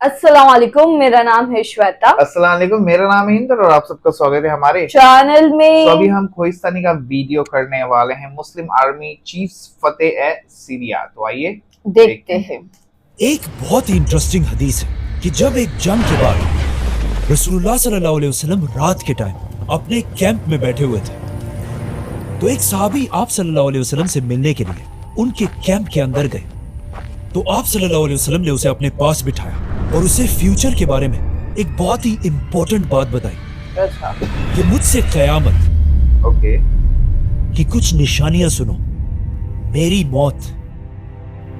अस्सलाम वालेकुम, मेरा नाम है श्वेता। अस्सलाम वालेकुम, मेरा नाम है हिंदर और आप सबका स्वागत है हमारे चैनल में। तो अभी हम खोहिस्तानी का वीडियो करने वाले हैं, मुस्लिम आर्मी चीफ्स फतेह ए सीरिया। तो आइए देखते हैं। एक बहुत ही इंटरेस्टिंग हदीस है कि जब एक जंग के बाद रसूलुल्लाह सल्लल्लाहु अलैहि वसल्लम रात के टाइम अपने कैंप में बैठे हुए थे, तो एक सहाबी आप सल्लल्लाहु अलैहि वसल्लम से मिलने के लिए उनके कैंप के अंदर गए। तो आप सल्लल्लाहु अलैहि वसल्लम ने उसे अपने पास बिठाया और उसे फ्यूचर के बारे में एक बहुत ही इंपॉर्टेंट बात बताई अच्छा। कि मुझसे क़यामत ओके की कुछ निशानियां सुनो, मेरी मौत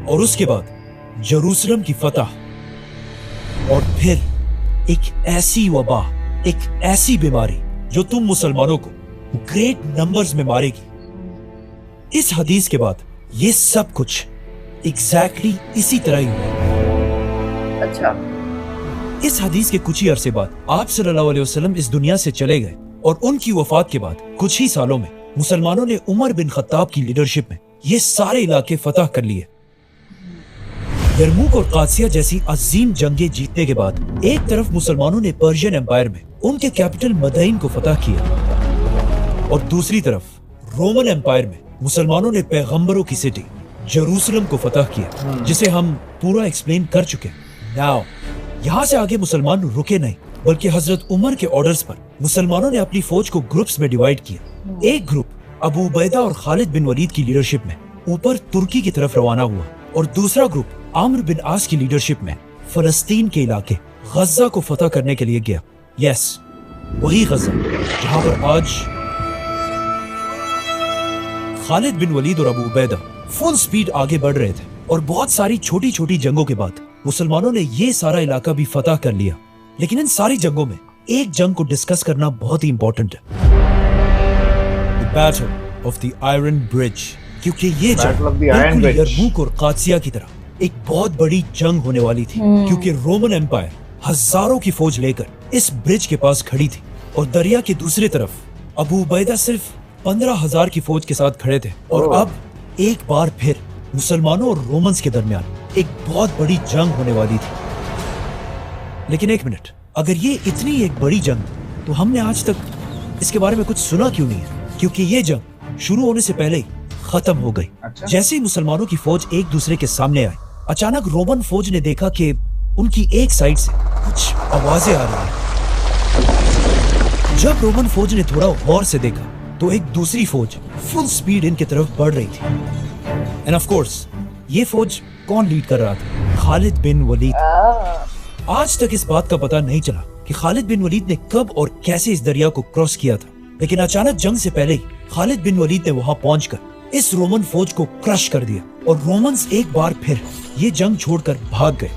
और उसके बाद यरूशलेम की फतह और फिर एक ऐसी वबा, एक ऐसी बीमारी जो तुम मुसलमानों को ग्रेट नंबर्स में मारेगी। इस हदीस के बाद ये सब कुछ एग्जैक्टली इसी तरह ही हुआ। अच्छा। इस हदीस के कुछ ही अरसे बाद आप सल्लल्लाहु अलैहि वसल्लम इस दुनिया से चले गए और उनकी वफात के बाद कुछ ही सालों में मुसलमानों ने उमर बिन खत्ताब की लीडरशिप में ये सारे इलाके फतह कर लिए। यरमुक और कादसिया जैसी अजीम जंगें जीतने के बाद एक तरफ मुसलमानों ने पर्शियन एम्पायर में उनके कैपिटल मदईन को फतह किया और दूसरी तरफ रोमन एम्पायर में मुसलमानों ने पैगंबरों की सिटी यरूशलेम को फतह किया, जिसे हम पूरा एक्सप्लेन कर चुके हैं। नाउ यहाँ से आगे मुसलमान रुके नहीं, बल्कि हजरत उमर के ऑर्डर्स पर मुसलमानों ने अपनी फौज को ग्रुप्स में डिवाइड किया। एक ग्रुप अबू उबैदा और खालिद बिन वलीद की लीडरशिप में ऊपर तुर्की की तरफ रवाना हुआ और दूसरा ग्रुप आमिर बिन आस की लीडरशिप में फलस्तीन के इलाके गजा को फतह करने के लिए गया। यस, वही गजा जहां पर आज खालिद बिन वलीद और अबू उबैदा फुल स्पीड आगे बढ़ रहे थे और बहुत सारी छोटी छोटी जंगों के बाद मुसलमानों ने ये सारा इलाका भी फतह कर लिया। लेकिन इन सारी जंगों में एक जंग को डिस्कस करना बहुत ही इंपॉर्टेंट है, the battle of the iron bridge, क्योंकि ये जंग बिल्कुल यरमुक और कादसिया की तरह एक बहुत बड़ी जंग होने वाली थी। क्योंकि रोमन एम्पायर हजारों की फौज लेकर इस ब्रिज के पास खड़ी थी और दरिया के दूसरी तरफ अबू उबैदा सिर्फ 15,000 की फौज के साथ खड़े थे। और अब एक बार फिर मुसलमानों और रोमन्स के दरमियान एक बहुत बड़ी जंग होने वाली थी। लेकिन एक मिनट, अगर ये इतनी एक बड़ी जंग, तो हमने आज तक इसके बारे में कुछ सुना क्यों नहीं है? क्योंकि ये जंग शुरू होने से पहले ही खत्म हो गई। अच्छा। जैसे ही मुसलमानों की फौज एक दूसरे के सामने आई, अचानक रोमन फौज ने देखा कि उनकी एक साइड से कुछ आवाजें आ रही हैं। जब रोमन फौज ने थोड़ा गौर से देखा तो एक दूसरी फौज फुल स्पीड इनकी तरफ बढ़ रही थी। एंड ऑफ कोर्स ये फौज कौन लीड कर रहा था? खालिद बिन वलीद। आज तक इस बात का पता नहीं चला कि खालिद बिन वलीद ने कब और कैसे इस दरिया को क्रॉस किया था, लेकिन अचानक जंग से पहले ही खालिद बिन वलीद ने वहां पहुंचकर इस रोमन फौज को क्रश कर दिया और रोमन्स एक बार फिर ये जंग छोड़कर भाग गए।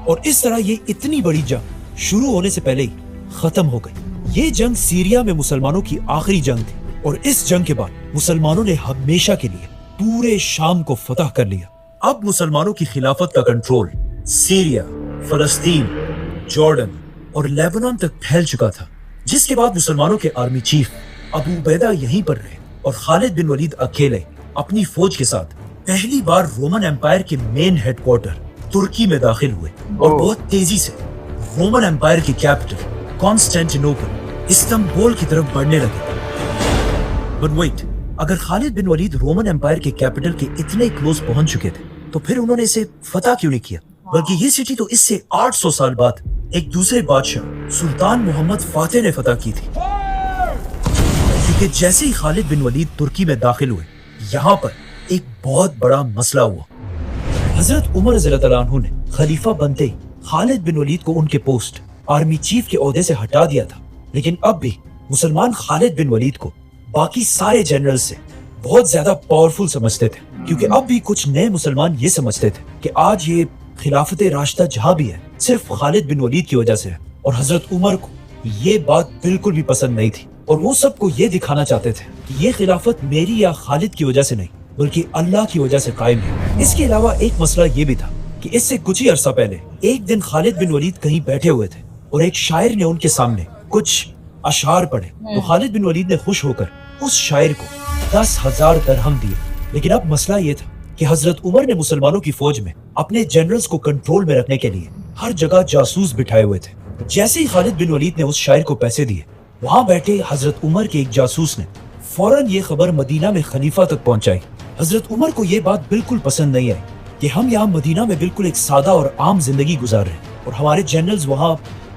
और इस तरह ये इतनी बड़ी जंग शुरू होने से पहले ही खत्म हो गई। ये जंग सीरिया में मुसलमानों की आखिरी जंग थी और इस जंग के बाद मुसलमानों ने हमेशा के लिए पूरे शाम को फतह कर लिया। अब मुसलमानों की खिलाफत का कंट्रोल सीरिया, फलस्तीन, जॉर्डन और लेबनान तक फैल चुका था, जिसके बाद मुसलमानों के आर्मी चीफ अबू उबैदा यहीं पर रहे और खालिद बिन वलीद अकेले अपनी फौज के साथ पहली बार रोमन एम्पायर के मेन हेडक्वार्टर तुर्की में दाखिल हुए और बहुत तेजी से रोमन एम्पायर की कैपिटल कॉन्स्टेंटिनोपल, इस्तांबुल की तरफ बढ़ने लगे। बट वेट, अगर खालिद बिन वलीद रोमन एम्पायर के कैपिटल के इतने क्लोज पहुंच चुके थे, तो फिर उन्होंने इसे फतह क्यों नहीं किया? बल्कि ये सिटी तो इससे 800 साल बाद एक दूसरे बादशाह सुल्तान मोहम्मद फातेह ने फतह की थी। क्योंकि जैसे ही खालिद बिन वलीद तुर्की में दाखिल हुए, यहाँ पर एक बहुत बड़ा मसला हुआ। हजरत उमर रज़ियल्लाहु अन्हु ने खलीफा बनते ही खालिद बिन वलीद को उनके पोस्ट आर्मी चीफ के ओहदे से हटा दिया था। लेकिन अब भी मुसलमान खालिद बिन वलीद को बाकी सारे जनरल से बहुत ज्यादा पावरफुल समझते थे, क्योंकि अब भी कुछ नए मुसलमान ये समझते थे कि आज ये खिलाफत राशिदा जहां भी है सिर्फ खालिद बिन वलीद की वजह से है। और हजरत उमर को ये बात बिल्कुल भी पसंद नहीं थी और वो सबको ये दिखाना चाहते थे कि ये खिलाफत मेरी या खालिद की वजह से नहीं, बल्कि अल्लाह की वजह से कायम है। इसके अलावा एक मसला ये भी था कि इससे कुछ ही अरसा पहले एक दिन खालिद बिन वलीद कहीं बैठे हुए थे और एक शायर ने उनके सामने कुछ अशार पढ़े, तो खालिद बिन वलीद ने खुश होकर उस शायर को 10,000 दरहम दिए। लेकिन अब मसला ये था कि हजरत उमर ने मुसलमानों की फौज में अपने जनरल्स को कंट्रोल में रखने के लिए हर जगह जासूस बिठाए हुए थे। जैसे ही खालिद बिन वलीद ने उस शायर को पैसे दिए, वहां बैठे हजरत उमर के एक जासूस ने फौरन ये खबर मदीना में खलीफा तक पहुंचाई। हजरत उमर को ये बात बिल्कुल पसंद नहीं आई कि हम यहाँ मदीना में बिल्कुल एक सादा और आम जिंदगी गुजार रहे हैं और हमारे जनरल्स वहाँ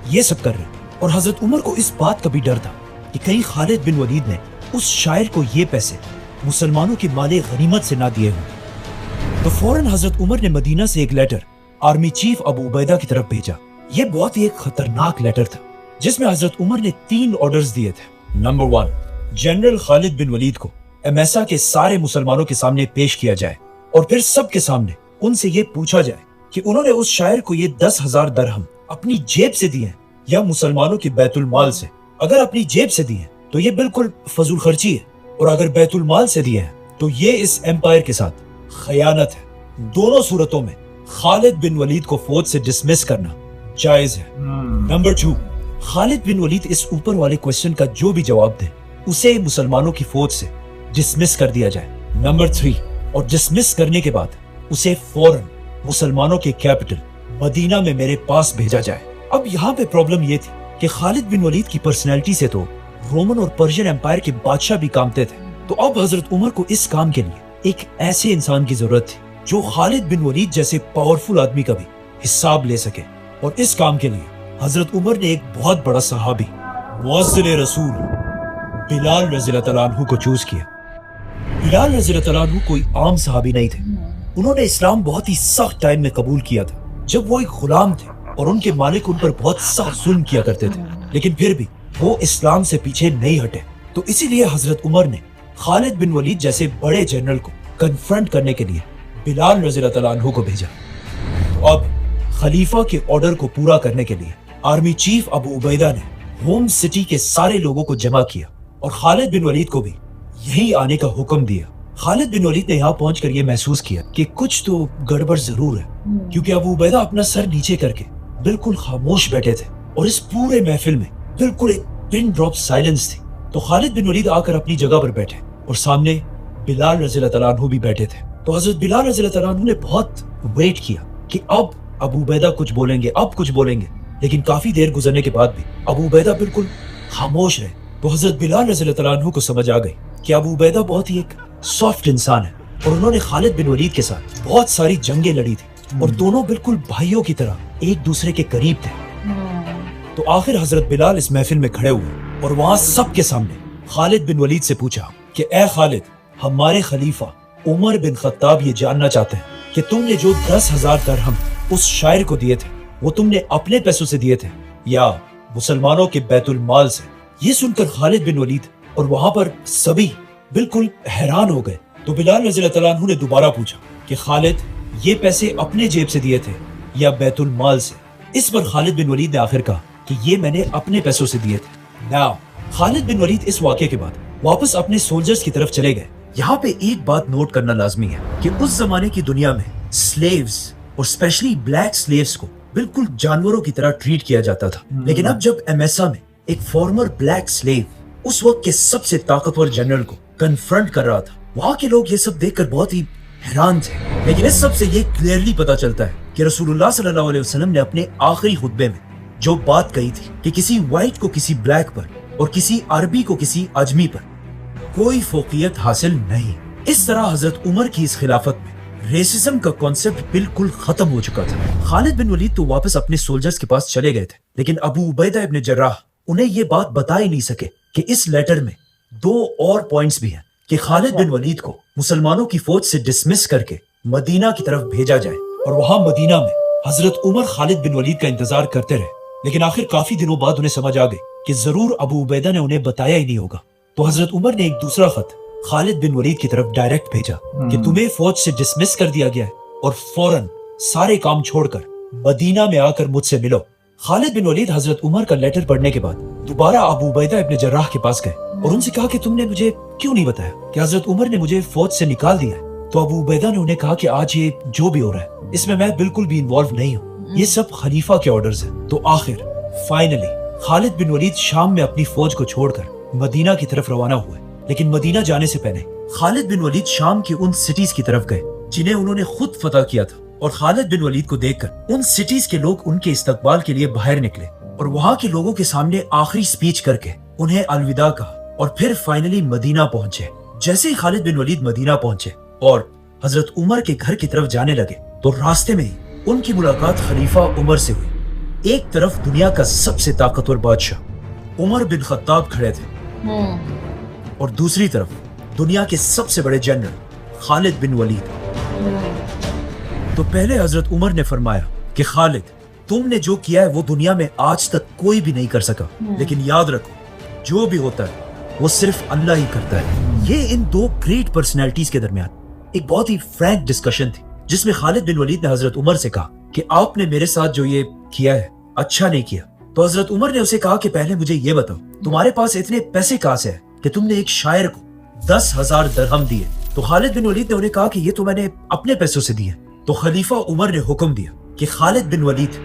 ये सब कर रहे हैं। और हजरत उमर को इस बात का भी डर था कि कहीं खालिद बिन वलीद ने उस शायर को ये पैसे मुसलमानों के माले गनीमत से ना दिए हों। तो फौरन हजरत उमर ने मदीना से एक letter army chief Abu Ubaida की तरफ भेजा। ये बहुत ही एक खतरनाक लेटर था जिसमें हजरत उमर ने 3 ऑर्डर्स दिए थे। नंबर 1, जनरल खालिद बिन वलीद को एमएसआ के सारे मुसलमानों के सामने पेश किया जाए और फिर सबके सामने उनसे ये पूछा जाए कि उन्होंने उस शायर को ये 10,000 दरहम अपनी जेब से दिए या मुसलमानों के बैतुल माल से। अगर अपनी जेब से दिए तो ये बिल्कुल फजूल खर्ची है, और अगर बैतुल माल से दिए हैं तो ये इस एम्पायर के साथ खयानत है। दोनों सूरतों में खालिद बिन वलीद को फौज से डिसमिस करना जायज है। नंबर 2, खालिद बिन वलीद इस ऊपर वाले क्वेश्चन का जो भी जवाब दे उसे मुसलमानों की फौज से डिसमिस कर दिया जाए। नंबर 3, और डिसमिस करने के बाद उसे फौरन मुसलमानों के कैपिटल मदीना में मेरे पास भेजा जाए। अब यहाँ पे प्रॉब्लम ये थी कि खालिद बिन वलीद की पर्सनैलिटी से तो रोमन और पर्शियन एम्पायर के बादशाह भी कामते थे। तो अब हजरत उमर को इस काम के लिए एक ऐसे इंसान की जरूरत थी जो खालिद बिन वलीद जैसे पावरफुल आदमी का भी हिसाब ले सके। और इस काम के लिए हजरत उमर ने एक बहुत बड़ा सहाबी मुअज्जिन रसूल बिलाल रज़ियल्लाहु अन्हु को चूज किया। बिलाल रज़ियल्लाहु अन्हु कोई आम सहाबी नहीं थे। उन्होंने इस्लाम बहुत ही सख्त टाइम में कबूल किया था जब वो एक गुलाम थे और उनके मालिक उन पर बहुत सख्त जुल्म किया करते थे, लेकिन फिर भी वो इस्लाम से पीछे नहीं हटे। तो इसीलिए हजरत उमर ने खालिद बिन वलीद जैसे बड़े जनरल को कन्फ्रंट करने के लिए बिलाल रज़ियल्लाहु अन्हु को भेजा। तो अब खलीफा के ऑर्डर को पूरा करने के लिए आर्मी चीफ अबू उबैदा ने होम सिटी के सारे लोगों को जमा किया और खालिद बिन वलीद को भी यही आने का हुक्म दिया। खालिद बिन वलीद ने यहाँ पहुंचकर ये महसूस किया कि कुछ तो गड़बड़ जरूर है, क्योंकि अबू उबैदा अपना सर नीचे करके बिल्कुल खामोश बैठे थे और इस पूरे महफिल में बिल्कुल एक पिन ड्रॉप साइलेंस थी। तो खालिद बिन वलीद आकर अपनी जगह पर बैठे और सामने बिलाल रज़ियल्लाहु अन्हु भी बैठे थे। तो हजरत बिलाल रज़ियल्लाहु अन्हु ने बहुत वेट किया कि अब अबू उबैदा कुछ बोलेंगे, अब कुछ बोलेंगे, लेकिन काफी देर गुजरने के बाद भी अबू उबैदा बिल्कुल खामोश रहे। तो हजरत बिलाल रज़ियल्लाहु अन्हु को समझ आ गई कि अबू उबैदा बहुत ही एक सॉफ्ट इंसान है और उन्होंने खालिद बिन वलीद के साथ बहुत सारी जंगें लड़ी थी और दोनों बिल्कुल भाइयों की तरह एक दूसरे के करीब थे। तो आखिर हजरत बिलाल इस महफिल में खड़े हुए और वहां सबके सामने खालिद बिन वलीद से पूछा कि ए खालिद, हमारे खलीफा उमर बिन खत्ताब ये जानना चाहते हैं कि तुमने जो 10,000 दरहम उस शायर को दिए थे वो तुमने अपने पैसों से दिए थे या मुसलमानों के बैतुल माल से। ये सुनकर खालिद बिन वलीद और वहां पर सभी बिल्कुल हैरान हो गए। तो बिलाल रज़ियल्लाहु अन्हु ने दोबारा पूछा कि खालिद, ये पैसे अपने जेब से दिए थे या बैतुल माल से? इस पर खालिद बिन वलीद ने आखिर कहा कि ये मैंने अपने पैसों से दिए थे। नाउ खालिद बिन वलीद इस वाक़े के बाद वापस अपने सोल्जर्स की तरफ चले गए। यहाँ पे एक बात नोट करना लाजमी है कि उस जमाने की दुनिया में स्लेव्स और स्पेशली ब्लैक स्लेव्स को बिल्कुल जानवरों की तरह ट्रीट किया जाता था। लेकिन अब जब एमएसआ में एक फॉर्मर ब्लैक स्लेव उस वक्त के सबसे ताकतवर जनरल को कन्फ्रंट कर रहा था, वहाँ के लोग ये सब देखकर बहुत ही हैरान थे। लेकिन इस सब से ये क्लियरली पता चलता है कि रसूलुल्लाह सल्लल्लाहु अलैहि वसल्लम ने अपने आखिरी खुतबे में जो बात कही थी कि किसी व्हाइट को किसी ब्लैक पर और किसी अरबी को किसी अजमी पर कोई फोकियत हासिल नहीं। इस तरह हजरत उमर की इस खिलाफत में रेसिज्म का कॉन्सेप्ट बिल्कुल खत्म हो चुका था। खालिद बिन वलीद तो वापस अपने सोल्जर्स के पास चले गए थे, लेकिन अबू उबैदा इब्न जर्राह उन्हें ये बात बता ही नहीं सके कि इस लेटर में 2 और पॉइंट्स भी हैं कि खालिद बिन वलीद को मुसलमानों की फौज से डिसमिस करके मदीना की तरफ भेजा जाए और वहां मदीना में हजरत उमर खालिद बिन वलीद का इंतजार करते रहे। लेकिन आखिर काफी दिनों बाद उन्हें समझ आ गई कि जरूर अबू उबैदा ने उन्हें बताया ही नहीं होगा। तो हजरत उमर ने एक दूसरा खत खालिद बिन वलीद की तरफ डायरेक्ट भेजा कि तुम्हें फौज से डिसमिस कर दिया गया है और फौरन सारे काम छोड़कर मदीना में आकर मुझसे मिलो। खालिद बिन वलीद हजरत उमर का लेटर पढ़ने के बाद दोबारा अबू उबैदा इब्न जर्राह के पास गए और उनसे कहा कि तुमने मुझे क्यों नहीं बताया कि हजरत उमर ने मुझे फौज से निकाल दिया है। तो अबू उबैदा ने उन्हें कहा कि आज ये जो भी हो रहा है इसमें मैं बिल्कुल भी इन्वॉल्व नहीं हूँ, ये सब खलीफा के ऑर्डर्स हैं। तो आखिर फाइनली खालिद बिन वलीद शाम में अपनी फौज को छोड़कर मदीना की तरफ रवाना हुए। लेकिन मदीना जाने से पहले खालिद बिन वलीद शाम की उन सिटीज की तरफ गए जिन्हें उन्होंने खुद फतह किया था اور خالد بن ولید کو دیکھ کر ان سٹیز کے لوگ ان کے استقبال کے لیے باہر نکلے اور وہاں کے لوگوں کے سامنے آخری سپیچ کر کے انہیں الوداع کہا اور پھر فائنلی مدینہ پہنچے۔ جیسے ہی خالد بن ولید مدینہ پہنچے اور حضرت عمر کے گھر کی طرف جانے لگے تو راستے میں ہی ان کی ملاقات خلیفہ عمر سے ہوئی۔ ایک طرف دنیا کا سب سے طاقتور بادشاہ عمر بن خطاب کھڑے تھے اور دوسری طرف دنیا کے سب سے بڑے جنرل خالد بن ولید۔ تو پہلے حضرت عمر نے فرمایا کہ خالد، تم نے جو کیا ہے وہ دنیا میں آج تک کوئی بھی نہیں کر سکا، لیکن یاد رکھو جو بھی ہوتا ہے وہ صرف اللہ ہی کرتا ہے۔ یہ ان دو گریٹ پرسنالٹیز کے درمیان ایک بہت ہی فرینک ڈسکشن تھی جس میں خالد بن ولید نے حضرت عمر سے کہا کہ آپ نے میرے ساتھ جو یہ کیا ہے اچھا نہیں کیا۔ تو حضرت عمر نے اسے کہا کہ پہلے مجھے یہ بتاؤ تمہارے پاس اتنے پیسے کہاں سے ہیں کہ تم نے ایک شاعر کو 10,000 درہم دیے؟ تو خالد بن ولید نے انہیں کہا کہ یہ تو میں نے اپنے پیسوں سے دیے۔ تو خلیفہ عمر نے حکم دیا کہ خالد بن ولید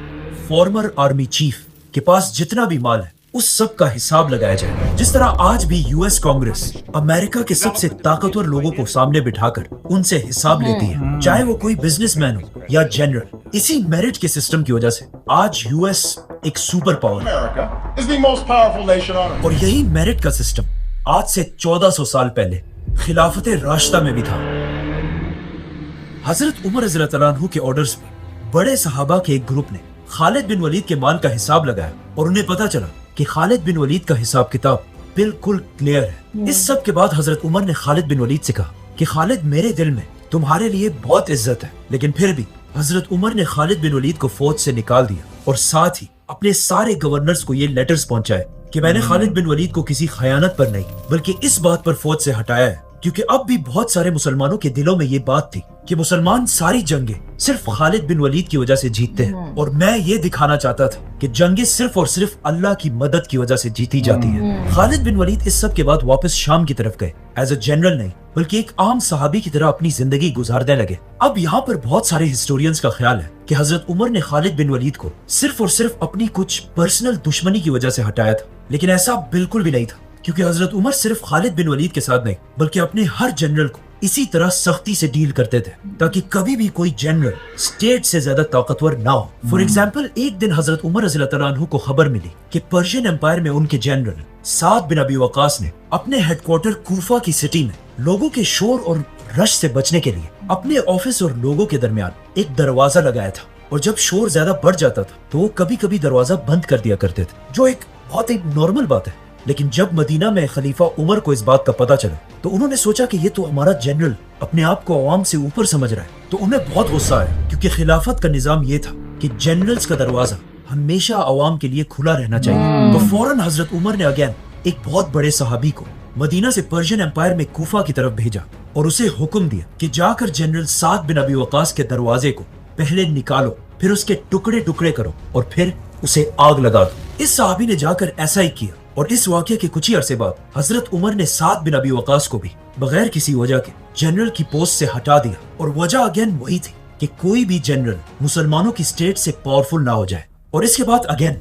فارمر آرمی چیف کے پاس جتنا بھی مال ہے اس سب کا حساب لگایا جائے، جس طرح آج بھی یو ایس کانگریس امریکہ کے سب سے طاقتور لوگوں کو سامنے بٹھا کر ان سے حساب لیتی ہے، چاہے وہ کوئی بزنس مین ہو یا جنرل۔ اسی میرٹ کے سسٹم کی وجہ سے آج یو ایس ایک سپر پاور ہے اور یہی میرٹ کا سسٹم آج سے 1400 سال پہلے خلافت راشدہ میں بھی تھا۔ حضرت عمر رضی اللہ تعالیٰ عنہ کے آرڈرز پہ بڑے صحابہ کے ایک گروپ نے خالد بن ولید کے مال کا حساب لگایا اور انہیں پتا چلا کہ خالد بن ولید کا حساب کتاب بالکل کلیئر ہے۔ اس سب کے بعد حضرت عمر نے خالد بن ولید سے کہا کہ خالد، میرے دل میں تمہارے لیے بہت عزت ہے، لیکن پھر بھی حضرت عمر نے خالد بن ولید کو فوج سے نکال دیا اور ساتھ ہی اپنے سارے گورنرز کو یہ لیٹرز پہنچائے کہ میں نے خالد بن ولید کو کسی خیانت پر نہیں بلکہ اس بات پر فوج سے ہٹایا ہے کیونکہ اب بھی بہت سارے مسلمانوں کے دلوں میں یہ بات تھی کہ مسلمان ساری جنگیں صرف خالد بن ولید کی وجہ سے جیتتے ہیں، اور میں یہ دکھانا چاہتا تھا کہ جنگیں صرف اور صرف اللہ کی مدد کی وجہ سے جیتی جاتی ہیں۔ خالد بن ولید اس سب کے بعد واپس شام کی طرف گئے، ایز اے جنرل نہیں بلکہ ایک عام صحابی کی طرح اپنی زندگی گزارنے لگے۔ اب یہاں پر بہت سارے ہسٹورینز کا خیال ہے کہ حضرت عمر نے خالد بن ولید کو صرف اور صرف اپنی کچھ پرسنل دشمنی کی وجہ سے ہٹایا تھا، لیکن ایسا بالکل بھی نہیں تھا، کیونکہ حضرت عمر صرف خالد بن ولید کے ساتھ نہیں بلکہ اپنے ہر جنرل کو اسی طرح سختی سے ڈیل کرتے تھے تاکہ کبھی بھی کوئی جنرل اسٹیٹ سے زیادہ طاقتور نہ ہو۔ فار ایگزامپل، ایک دن حضرت عمر رضی اللہ تعالیٰ عنہ کو خبر ملی کہ پرشین امپائر میں ان کے جنرل سعد بن ابی وقاص نے اپنے ہیڈ کوارٹر کوفہ کی سٹی میں لوگوں کے شور اور رش سے بچنے کے لیے اپنے آفس اور لوگوں کے درمیان ایک دروازہ لگایا تھا، اور جب شور زیادہ بڑھ جاتا تھا تو وہ کبھی کبھی دروازہ بند کر دیا کرتے تھے، جو ایک بہت ہی نارمل بات ہے۔ لیکن جب مدینہ میں خلیفہ عمر کو اس بات کا پتہ چلا تو انہوں نے سوچا کہ یہ تو ہمارا جنرل اپنے آپ کو عوام سے اوپر سمجھ رہا ہے، تو انہیں بہت غصہ آیا کیونکہ خلافت کا نظام یہ تھا کہ جنرلز کا دروازہ ہمیشہ عوام کے لیے کھلا رہنا چاہیے۔ تو فوراً حضرت عمر نے اگین ایک بہت بڑے صحابی کو مدینہ سے پرشین امپائر میں کوفہ کی طرف بھیجا اور اسے حکم دیا کہ جا کر جنرل سعد بن ابی وقاص کے دروازے کو پہلے نکالو، پھر اس کے ٹکڑے ٹکڑے کرو اور پھر اسے آگ لگا دو۔ اس صحابی نے جا کر ایسا ہی کیا، اور اس واقعے کے کچھ ہی عرصے بعد حضرت عمر نے سعد بن ابی وقاص کو بھی بغیر کسی وجہ کے جنرل کی پوسٹ سے ہٹا دیا، اور وجہ اگین وہی تھی کہ کوئی بھی جنرل مسلمانوں کی سٹیٹ سے پاورفل نہ ہو جائے۔ اور اس کے بعد اگین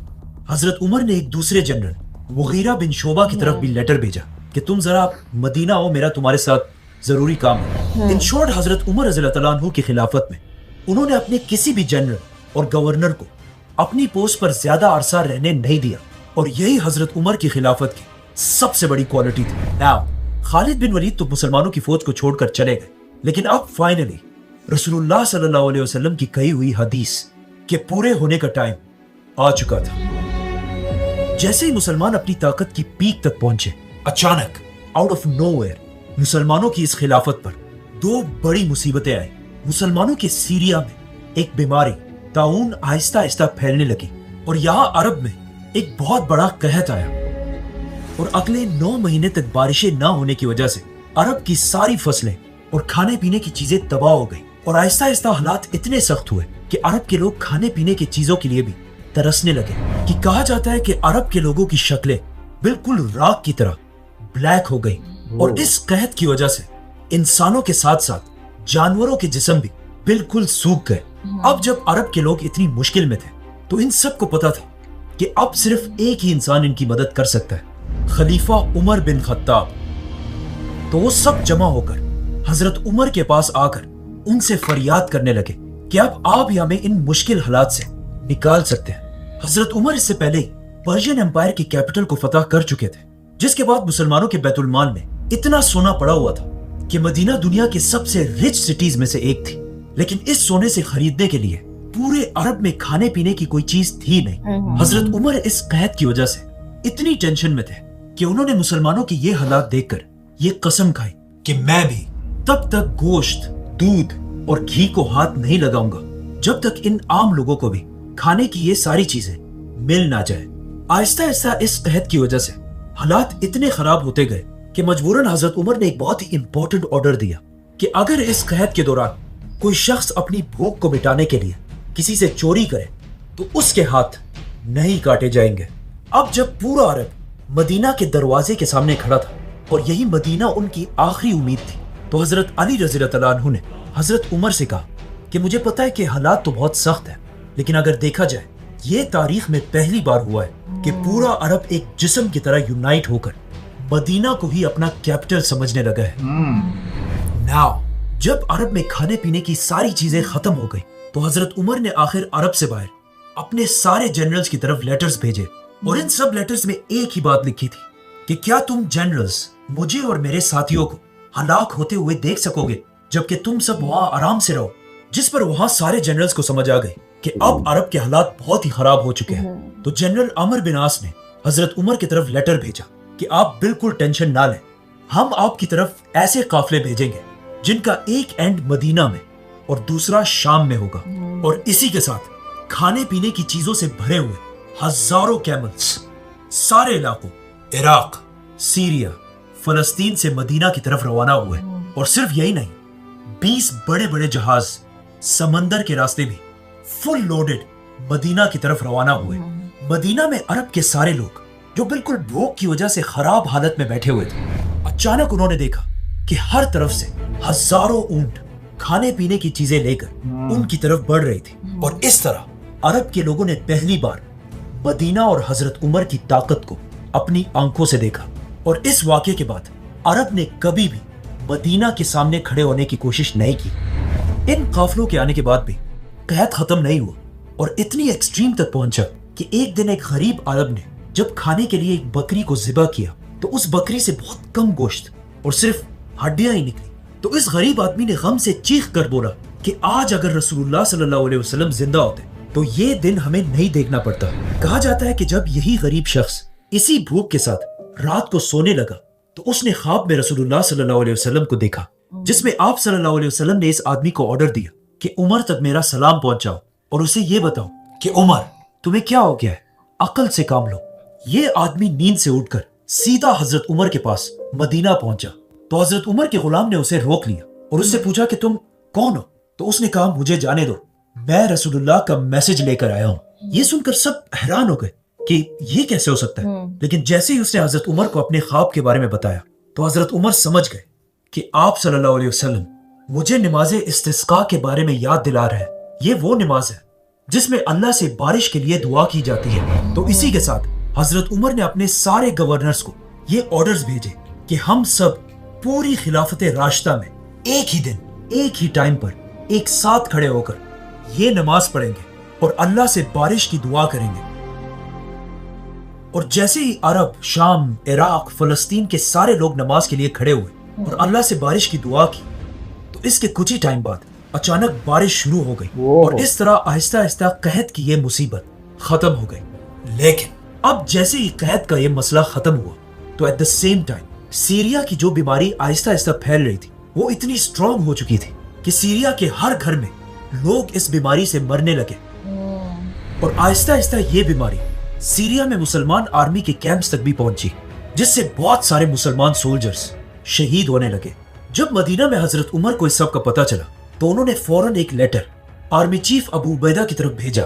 حضرت عمر نے ایک دوسرے جنرل مغیرہ بن شعبہ کی طرف بھی لیٹر بھیجا کہ تم ذرا مدینہ آؤ، میرا تمہارے ساتھ ضروری کام ہے۔ ان شارٹ، حضرت عمر رضی اللہ تعالیٰ عنہ کی خلافت میں انہوں نے اپنے کسی بھی جنرل اور گورنر کو اپنی پوسٹ پر زیادہ عرصہ رہنے نہیں دیا، اور یہی حضرت عمر کی خلافت کی سب سے بڑی کوالٹی تھی۔ Now, خالد بن ولید تو مسلمانوں کی فوج کو چھوڑ کر چلے گئے، لیکن اب فائنلی رسول اللہ صلی اللہ علیہ وسلم کی کہی ہوئی حدیث کے پورے ہونے کا ٹائم آ چکا تھا۔ جیسے ہی مسلمان اپنی طاقت کی پیک تک پہنچے، اچانک آؤٹ آف نو ویئر مسلمانوں کی اس خلافت پر دو بڑی مصیبتیں آئیں۔ مسلمانوں کے سیریا میں ایک بیماری طاعون آہستہ آہستہ پھیلنے لگی، اور یہاں عرب میں ایک بہت بڑا قحط آیا، اور اگلے 9 مہینے تک بارشیں نہ ہونے کی وجہ سے عرب کی ساری فصلیں اور کھانے پینے کی چیزیں تباہ ہو گئی، اور آہستہ آہستہ حالات اتنے سخت ہوئے کہ عرب کے لوگ کھانے پینے کی چیزوں کے لیے بھی ترسنے لگے۔ کہ کہا جاتا ہے کہ عرب کے لوگوں کی شکلیں بالکل راکھ کی طرح بلیک ہو گئی، اور اس قحط کی وجہ سے انسانوں کے ساتھ ساتھ جانوروں کے جسم بھی بالکل سوکھ گئے۔ اب جب عرب کے لوگ اتنی مشکل میں تھے تو ان سب کو پتا تھا کہ اب صرف ایک ہی انسان ان کی مدد کر سکتا ہے، خلیفہ عمر بن خطاب۔ تو وہ سب جمع ہو کر حضرت عمر کے پاس آ کر ان سے فریاد کرنے لگے کہ अब आप ही हमें इन मुश्किल हालात से निकाल सकते हैं। हजरत उमर इससे पहले ही पर्शियन एम्पायर की कैपिटल को फतह कर चुके थे, जिसके बाद मुसलमानों के बैतुल माल में इतना सोना पड़ा हुआ था कि मदीना दुनिया के सबसे रिच सिटीज में से एक थी। लेकिन इस सोने से खरीदने के लिए पूरे अरब में खाने पीने की कोई चीज थी नहीं। हजरत उमर इस कहत की वजह से इतनी टेंशन में थे कि उन्होंने मुसलमानों के ये हालात देखकर ये कसम खाई कि मैं भी तब तक गोश्त, दूध और घी को हाथ नहीं लगाऊंगा जब तक इन आम लोगों को भी खाने की ये सारी चीजें मिल ना जाए। आहिस्ता आहिस्ता इस कहत की वजह से हालात इतने खराब होते गए कि मजबूरन हजरत उमर ने एक बहुत ही इंपॉर्टेंट ऑर्डर दिया कि अगर इस कहत के दौरान कोई शख्स अपनी भूख को मिटाने के लिए किसी से चोरी करे तो उसके हाथ नहीं काटे जाएंगे। अब जब पूरा अरब मदीना के दरवाजे के सामने खड़ा था और यही मदीना उनकी आखिरी उम्मीद थी, तो हजरत अली रज़ी अल्लाह अन्हु ने हजरत उमर से कहा कि मुझे पता है कि हालात तो बहुत सख्त है, लेकिन अगर देखा जाए ये तारीख में पहली बार हुआ है कि पूरा अरब एक जिस्म की तरह यूनाइट होकर मदीना को ही अपना कैपिटल समझने लगा है। नाउ जब अरब में खाने पीने की सारी चीजें खत्म हो गई तो हजरत उमर ने आखिर अरब से बाहर अपने सारे जनरल्स की तरफ लेटर्स भेजे और इन सब लेटर्स में एक ही बात लिखी थी कि क्या तुम जनरल्स मुझे और मेरे साथियों को हलाक होते हुए देख सकोगे जबकि तुम सब वहां आराम से रहो। जिस पर वहां सारे जनरल्स को समझ आ गई कि अब अरब के हालात बहुत ही खराब हो चुके हैं। तो जनरल अमर बिन आस ने हजरत उमर की तरफ लेटर भेजा कि आप बिल्कुल टेंशन ना लें, हम आपकी तरफ ऐसे काफिले भेजेंगे जिनका एक एंड मदीना में और दूसरा शाम में होगा, और इसी के साथ खाने पीने की चीजों से भरे हुए हजारों कैमल्स सारे इलाकों इराक, सीरिया, फलस्तीन से मदीना की तरफ रवाना हुए। और सिर्फ यही नहीं, 20 बड़े बड़े जहाज समंदर के रास्ते भी फुल लोडेड मदीना की तरफ रवाना हुए। मदीना में अरब के सारे लोग जो बिल्कुल भूख की वजह से खराब हालत में बैठे हुए थे, अचानक उन्होंने देखा कि हर तरफ से हजारों ऊंट खाने पीने की चीजें लेकर उनकी तरफ बढ़ रही थी। और इस तरह अरब के लोगों ने पहली बार मदीना और हजरत उमर की ताकत को अपनी आंखों से देखा। और इस वाक़े के बाद अरब ने कभी भी मदीना के सामने खड़े होने की कोशिश नहीं की। इन काफिलों के आने के बाद भी कहत खत्म नहीं हुआ और इतनी एक्सट्रीम तक पहुंचा कि एक दिन एक गरीब अरब ने जब खाने के लिए एक बकरी को ज़िबा किया तो उस बकरी से बहुत कम गोश्त और सिर्फ हड्डियां ही निकली। तो इस गरीब आदमी ने गम से चीख कर बोला कि आज अगर रसूलुल्लाह सल्लल्लाहु अलैहि वसल्लम जिंदा होते तो ये दिन हमें नहीं देखना पड़ता। कहा जाता है कि जब यही गरीब शख्स इसी भूख के साथ रात को सोने लगा तो उसने ख्वाब में रसूलुल्लाह सल्लल्लाहु अलैहि वसल्लम को देखा, जिसमें आप सल्लल्लाहु अलैहि वसल्लम ने इस आदमी को ऑर्डर दिया कि उमर तक मेरा सलाम पहुंचाओ और उसे ये बताओ कि उमर तुम्हें क्या हो गया है, अकल से काम लो। ये आदमी नींद से उठकर सीधा हजरत उमर के पास मदीना पहुंचा। तो हजरत उमर के गुलाम ने उसे रोक लिया और उससे पूछा कि तुम कौन हो। तो उसने कहा मुझे जाने दो, मैं रसूलुल्लाह का मैसेज लेकर आया हूँ। ये सुनकर सब हैरान हो गए कि ये कैसे हो सकता है। लेकिन जैसे ही उसने हजरत उमर को अपने ख्वाब के बारे में बताया तो हजरत उमर समझ गए कि आप सल्लल्लाहु अलैहि वसल्लम मुझे नमाज़े इस्तिस्का के बारे में याद दिला रहे हैं। ये वो नमाज है जिसमें अल्लाह से बारिश के लिए दुआ की जाती है। तो इसी के साथ हजरत उमर ने अपने सारे गवर्नर्स को ये ऑर्डर्स भेजे कि हम सब पूरी खिलाफत राशिदा में एक ही दिन एक ही टाइम पर एक साथ खड़े होकर ये नमाज पढ़ेंगे और अल्लाह से बारिश की दुआ करेंगे। और जैसे ही अरब, शाम, इराक, फलस्तीन के सारे लोग नमाज के लिए खड़े हुए और अल्लाह से बारिश की दुआ की तो इसके कुछ ही टाइम बाद अचानक बारिश शुरू हो गई और इस तरह आहिस्ता आहिस्ता कहत की ये मुसीबत खत्म हो गई। लेकिन अब जैसे ही कहत का ये मसला खत्म हुआ तो at the same time Syria की जो बीमारी आहिस्ता आहिस्ता फैल रही थी वो इतनी स्ट्रांग हो चुकी थी कि सीरिया के हर घर में लोग इस बीमारी से मरने लगे। और आहिस्ता आहिस्ता ये बीमारी सीरिया में मुसलमान आर्मी के कैंप्स तक भी पहुंची, जिससे बहुत सारे मुसलमान सोल्जर्स शहीद होने लगे। जब मदीना में हजरत उमर को इस सब का पता चला तो उन्होंने फौरन एक letter army chief Abu Ubaida की तरफ भेजा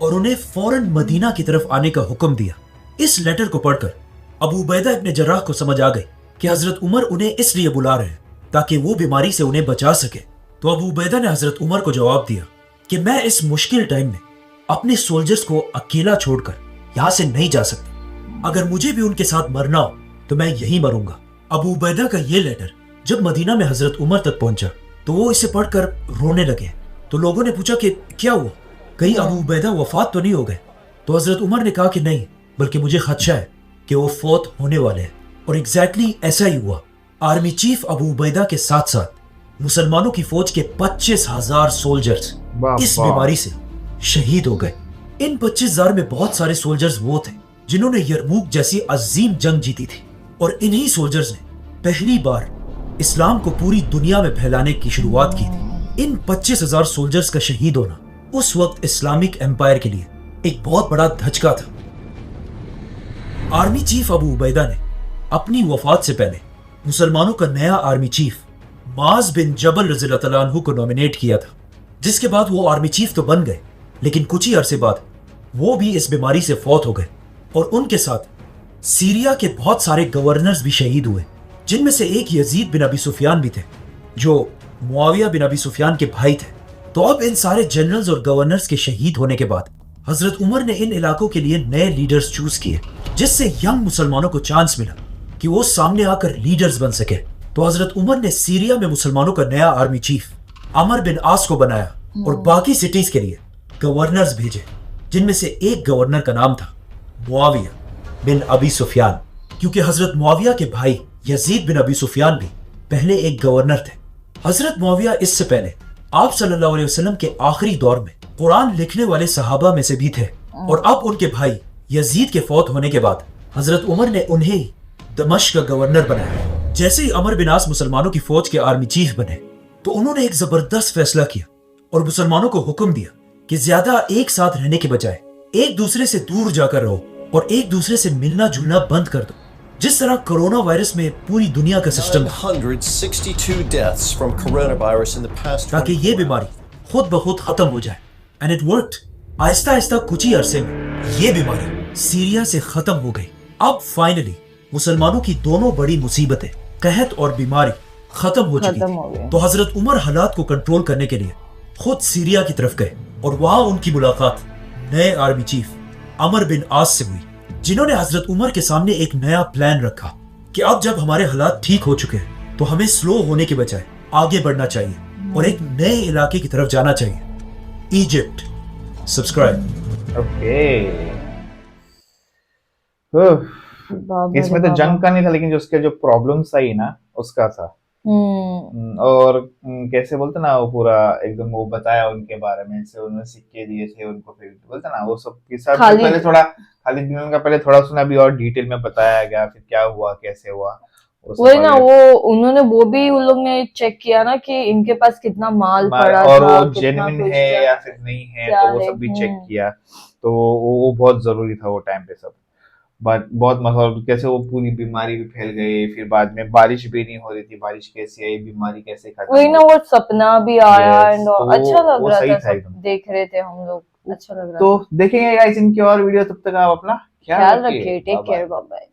और उन्हें फौरन मदीना की तरफ आने का हुक्म दिया। इस लेटर को पढ़कर अबू उबैदा इब्ने जर्राह को समझ आ गई कि हजरत उमर उन्हें इसलिए बुला रहे हैं ताकि वो बीमारी से उन्हें बचा सके। तो अबू उबैदा ने हजरत उमर को जवाब दिया कि मैं इस मुश्किल टाइम में अपने सोल्जर्स को अकेला छोड़कर यहाँ से नहीं जा सकता। अगर मुझे भी उनके साथ मरना हो तो मैं यहीं मरूंगा। अबू उबैदा का ये लेटर जब मदीना में हजरत उमर तक पहुंचा तो वो इसे पढ़कर रोने लगे। तो लोगों ने पूछा कि क्या हुआ, कहीं अबू उबैदा वफात तो नहीं हो गए? तो हजरत उमर ने कहा कि नहीं, बल्कि मुझे खदशा है कि वो फौत होने वाले हैं। और एग्जैक्टली ऐसा ही हुआ। आर्मी चीफ अबू उबैदा के साथ साथ मुसलमानों की फौज के 25,000 सोल्जर्स इस बीमारी से शहीद हो गए। इन 25,000 में बहुत सारे सोल्जर्स वो थे जिन्होंने यरमूक जैसी अजीम जंग जीती थी, और इन्हीं सोल्जर्स ने पहली बार इस्लाम को पूरी दुनिया में फैलाने की शुरुआत की थी। इन 25,000 सोल्जर्स का शहीद होना उस वक्त इस्लामिक एम्पायर के लिए एक बहुत बड़ा धचका था। आर्मी चीफ अबू उबैदा ने अपनी वफात से पहले मुसलमानों का नया आर्मी चीफ माज बिन जबल रज़ियल्लाहु तआला अन्हु को नॉमिनेट किया था, जिसके बाद वो आर्मी चीफ तो बन गए, लेकिन कुछ ही अरसे बाद वो भी इस बीमारी से फौत हो गए। और उनके साथ सीरिया के बहुत सारे गवर्नर्स भी शहीद हुए, जिनमें से एक यजीद बिन अबी सुफियान भी थे, जो मुआविया बिन अबी सुफियान के भाई थे। तो अब इन सारे जनरल्स और गवर्नर्स के शहीद होने के बाद हजरत उमर ने इन इलाकों के लिए नए लीडर्स चूज किए, जिससे यंग मुसलमानों को चांस मिला कि वो सामने आकर लीडर्स बन सके। तो हजरत उमर ने सीरिया में मुसलमानों का नया आर्मी चीफ अमर बिन आस को बनाया और बाकी सिटीज के लिए गवर्नर्स भेजे, जिनमें से एक गवर्नर का नाम था मुआविया बिन अबी सुफियान, क्योंकि हजरत मुआविया के भाई यजीद बिन अबी सुफियान भी पहले एक गवर्नर थे। हजरत मुआविया इससे पहले आप सल्लल्लाहु अलैहि वसल्लम के आखिरी दौर में कुरान लिखने वाले सहाबा में से भी थे, और अब उनके भाई यजीद के फौत होने के बाद हजरत उमर ने उन्हें ही दमिश्क का गवर्नर बनाया। जैसे ही अमर बिन आस मुसलमानों की फौज के आर्मी चीफ बने, तो उन्होंने एक जबरदस्त फैसला किया और मुसलमानों को हुक्म दिया कि ज्यादा एक साथ रहने के बजाय एक दूसरे से दूर जाकर रहो और एक दूसरे से मिलना जुलना बंद कर दो, जिस तरह कोरोना वायरस में पूरी दुनिया का system, 962 deaths from coronavirus in the past, ताकि ये बीमारी खुद ब खुद खत्म हो जाए। And it worked. Aahista Aahista कुछ ही अरसे में ये बीमारी सीरिया से खत्म हो गई। अब फाइनली मुसलमानों की दोनों बड़ी मुसीबतें, कहत और बीमारी, खत्म हो चुकी थी। तो हजरत उमर हालात को कंट्रोल करने के लिए खुद सीरिया की तरफ गए, और वहां उनकी मुलाकात नए आर्मी चीफ अमर बिन आस से हुई, जिन्होंने हजरत उमर के सामने एक नया प्लान रखा कि अब जब हमारे हालात ठीक हो चुके हैं तो हमें स्लो होने के बजाय आगे बढ़ना चाहिए और एक नए इलाके की तरफ जाना चाहिए, इजिप्ट। सब्सक्राइब। ओके, इसमें तो जंग का नहीं था, लेकिन जो उसके जो प्रॉब्लम्स आई ना उसका था। और कैसे बोलते ना, वो पूरा एकदम वो बताया उनके बारे में, से उन्होंने सिक्के दिए थे उनको, फिर बोलते ना वो सब के साथ पहले थोड़ा खालिद बिन का पहले थोड़ा सुना, अभी और डिटेल में बताया गया फिर क्या हुआ कैसे हुआ। वही ना, वो उन्होंने वो भी उन लोग ने चेक किया ना कि इनके पास कितना माल पड़ा और था, वो जेन्युइन है या फिर नहीं है, तो वो सब भी चेक किया। तो वो बहुत जरूरी था वो टाइम पे सब। बट बहुत मतलब कैसे वो पूरी बीमारी भी फैल गई, फिर बाद में बारिश भी नहीं हो रही थी, बारिश कैसे आई, बीमारी कैसे खत्म, वही ना, वो सपना भी आया एंड तो अच्छा लग वो रहा सही था, था सब एकदम। देख रहे थे हम लोग, अच्छा लग रहा था। तो देखेंगे गाइस इनकी और वीडियो, तब तक आप अपना ख्याल रखिए, take Bye bye. Care, bye bye.